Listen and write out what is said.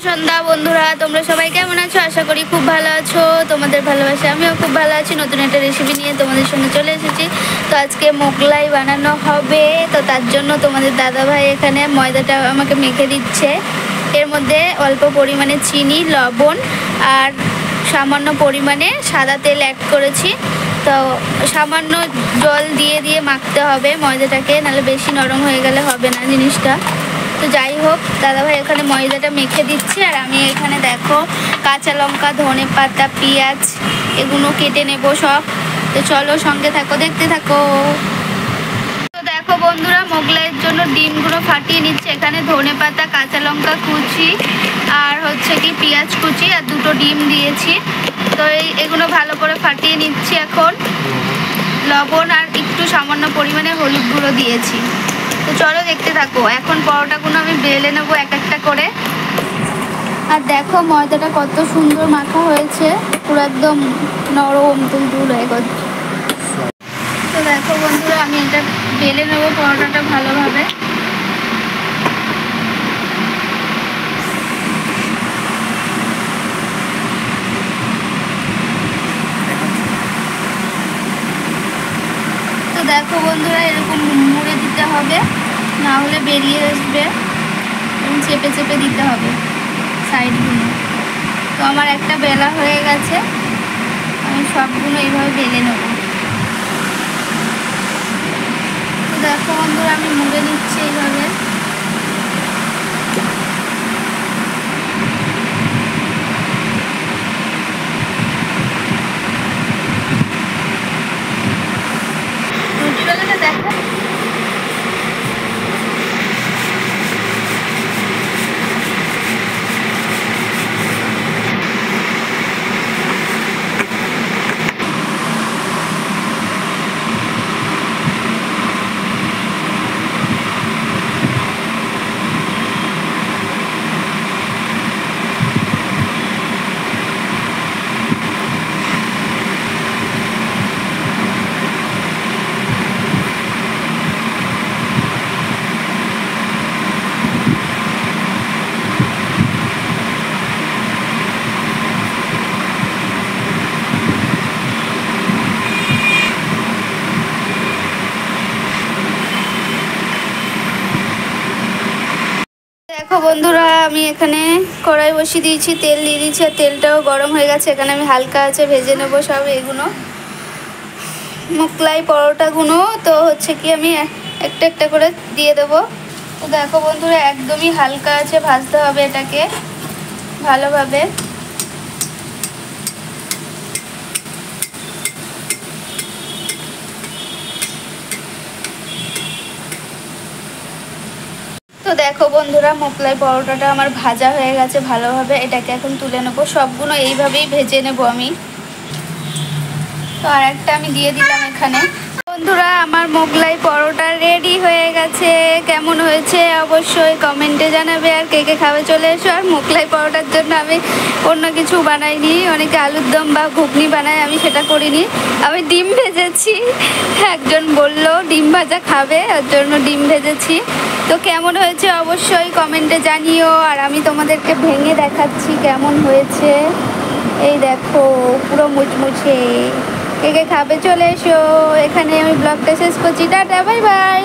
সন্ধ্যা বন্ধুরা, তোমরা সবাই কেমন আছো? আশা করি খুব ভালো আছো। তোমাদের ভালোবাসা আমিও খুব ভালো আছি। নতুন একটা রেসিপি নিয়ে তোমাদের সঙ্গে চলে এসেছি। তো আজকে মোগলাই বানানো হবে, তো তার জন্য তোমাদের দাদাভাই এখানে ময়দাটা আমাকে মেখে দিচ্ছে। এর মধ্যে অল্প পরিমাণে চিনি, লবণ আর সামান্য পরিমাণে সাদা তেল অ্যাড করেছি। তো সামান্য জল দিয়ে দিয়ে মাখতে হবে ময়দাটাকে, নাহলে বেশি নরম হয়ে গেলে হবে না জিনিসটা। তো যাই হোক, দাদাভাই এখানে ময়দাটা মেখে দিচ্ছে আর আমি এখানে দেখো কাঁচা লঙ্কা, ধনে পাতা, পেঁয়াজ এগুলো কেটে নেব সব। তো চলো সঙ্গে থাকো, দেখতে থাকো। তো দেখো বন্ধুরা, মোগলাইয়ের জন্য ডিমগুলো ফাটিয়ে নিচ্ছে। এখানে ধনে পাতা, কাঁচা লঙ্কা কুচি আর হচ্ছে কি পেঁয়াজ কুচি আর দুটো ডিম দিয়েছি। তো এগুলো ভালো করে ফাটিয়ে নিচ্ছি। এখন লবণ আর একটু সামান্য পরিমাণে হলুদ গুঁড়ো দিয়েছি। তো চলো দেখতে থাকো। এখন পরোটাগুলো আমি বেলে নেবো এক একটা করে। আর দেখো ময়দাটা কত সুন্দর মাখা হয়েছে, পুরো একদম নরম তুলতুল হয়ে গেছে। তো দেখো বন্ধুরা, আমি এটা বেলে নেবো পরোটাটা ভালোভাবে। তো দেখো বন্ধুরা, এরকম মুড়ে দিতে হবে, না হলে বেরিয়ে আসবে। এবং চেপে চেপে দিতে হবে সাইডগুলো। তো আমার একটা বেলা হয়ে গেছে, আমি সবগুলো এইভাবে বেলে নেব। তো দেখো বন্ধুরা, আমি মুড়ে নিচ্ছি এইভাবে। রুটিবেলাটা দেখো। দেখো বন্ধুরা, আমি এখানে কড়াই বসিয়ে দিয়েছি, তেল দিয়ে দিয়েছি আর তেলটাও গরম হয়ে গেছে। এখানে আমি হালকা আছে ভেজে নেব সব এগুলো মোগলাই পরোটাগুলো। তো হচ্ছে কি আমি একটা একটা করে দিয়ে দেবো। তো দেখো বন্ধুরা, একদমই হালকা আছে ভাজতে হবে এটাকে ভালোভাবে। তো দেখো বন্ধুরা, মোগলাই পরোটাটা আমার ভাজা হয়ে গেছে ভালোভাবে। এটাকে এখন তুলে নেবো। সবগুলো এইভাবেই ভেজে নেব আমি। তো আর একটা আমি দিয়ে দিলাম এখানে। বন্ধুরা, আমার মোগলাই পরোটা রেডি হয়ে গেছে। কেমন হয়েছে অবশ্যই কমেন্টে জানাবে। আর কে কে খাবে চলে এসো। আর মোগলাই পরোটার জন্য আমি অন্য কিছু বানাইনি। অনেকে আলুর দম বা ঘুগনি বানায়, আমি সেটা করিনি। আমি ডিম ভেজেছি। একজন বললো ডিম ভাজা খাবে, ওর জন্য ডিম ভেজেছি। তো কেমন হয়েছে অবশ্যই কমেন্টে জানিও। আর আমি তোমাদেরকে ভেঙে দেখাচ্ছি কেমন হয়েছে। এই দেখো পুরো মুচমুচে। কে কে খাবে চলে এসো। এখানে আমি ব্লগটা শেষ করছি। Tata, bye bye.